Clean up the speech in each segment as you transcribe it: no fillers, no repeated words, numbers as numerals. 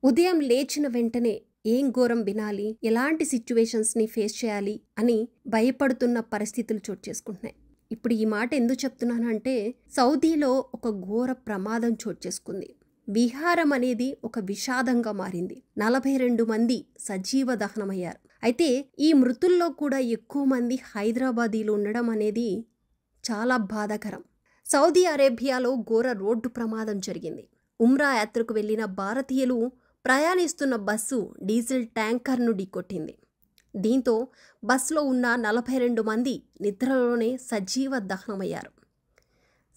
ఉదయం లేచిన వెంటనే ఏం ఘోరం వినాలి, ఎలాంటి సిచ్యువేషన్స్ని ఫేస్ చేయాలి అని భయపడుతున్న పరిస్థితులు చోటు చేసుకుంటున్నాయి. ఇప్పుడు ఈ మాట ఎందుకు చెప్తున్నానంటే, సౌదీలో ఒక ఘోర ప్రమాదం చోటు చేసుకుంది. విహారం అనేది ఒక విషాదంగా మారింది. 42 మంది సజీవ దహనమయ్యారు. అయితే ఈ మృతుల్లో కూడా ఎక్కువ మంది హైదరాబాదీలు ఉండడం అనేది చాలా బాధాకరం. సౌదీ అరేబియాలో ఘోర రోడ్డు ప్రమాదం జరిగింది. ఉమ్రా యాత్రకు వెళ్లిన భారతీయులు ప్రయాణిస్తున్న బస్సు డీజిల్ ట్యాంకర్ను ఢీకొట్టింది. దీంతో బస్సులో ఉన్న 42 మంది నిద్రలోనే సజీవ దహనమయ్యారు.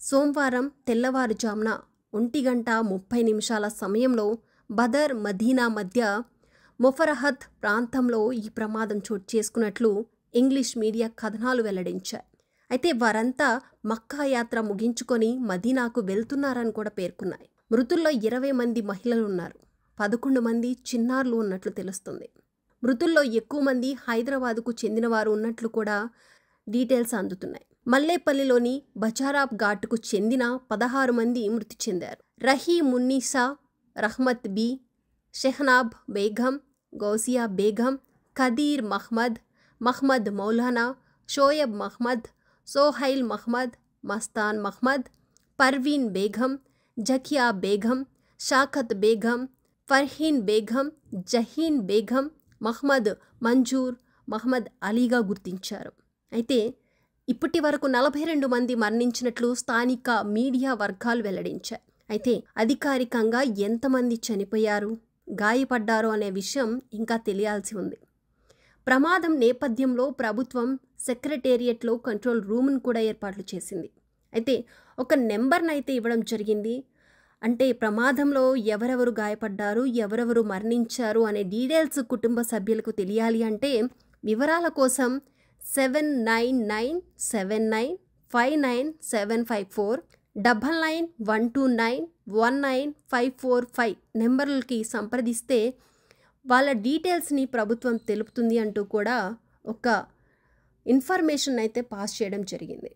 సోమవారం తెల్లవారుజామున 1:30 సమయంలో బదర్ మదీనా మధ్య మొఫరహత్ ప్రాంతంలో ఈ ప్రమాదం చోటు చేసుకున్నట్లు ఇంగ్లీష్ మీడియా కథనాలు వెల్లడించాయి. అయితే వారంతా మక్కా యాత్ర ముగించుకొని మదీనాకు వెళ్తున్నారని కూడా పేర్కొన్నాయి. మృతుల్లో 20 మంది మహిళలు ఉన్నారు. 11 మంది చిన్నారులు ఉన్నట్లు తెలుస్తుంది. మృతుల్లో ఎక్కువ మంది హైదరాబాదుకు చెందినవారు ఉన్నట్లు కూడా డీటెయిల్స్ అందుతున్నాయి. మల్లేపల్లిలోని బచారాబ్ ఘాట్కు చెందిన 16 మంది మృతి చెందారు. రహీమున్నీసా, రహ్మత్ బి, షెహనాబ్ బేగం, గౌసియా బేగం, ఖదీర్ మహ్మద్, మహ్మద్ మౌలానా, షోయబ్ మహ్మద్, సోహైల్ మహ్మద్, మస్తాన్ మహ్మద్, పర్వీన్ బేగం, జకియా బేగం, షాఖత్ బేగం, ఫర్హీన్ బేగం, జహీన్ బేగం, మహ్మద్ మంజూర్, మహ్మద్ అలీగా గుర్తించారు. అయితే ఇప్పటి వరకు 42 మంది మరణించినట్లు స్థానిక మీడియా వర్గాలు వెల్లడించాయి. అయితే అధికారికంగా ఎంతమంది చనిపోయారు, గాయపడ్డారు అనే విషయం ఇంకా తెలియాల్సి ఉంది. ప్రమాదం నేపథ్యంలో ప్రభుత్వం సెక్రటేరియట్లో కంట్రోల్ రూమ్ను కూడా ఏర్పాట్లు చేసింది. అయితే ఒక నెంబర్ను అయితే ఇవ్వడం జరిగింది. అంటే ప్రమాదంలో ఎవరెవరు గాయపడ్డారు, ఎవరెవరు మరణించారు అనే డీటెయిల్స్ కుటుంబ సభ్యులకు తెలియాలి అంటే వివరాల కోసం 7997959754 9912919545 నెంబర్లకి సంప్రదిస్తే వాళ్ళ డీటెయిల్స్ని ప్రభుత్వం తెలుపుతుంది అంటూ కూడా ఒక ఇన్ఫర్మేషన్ అయితే పాస్ చేయడం జరిగింది.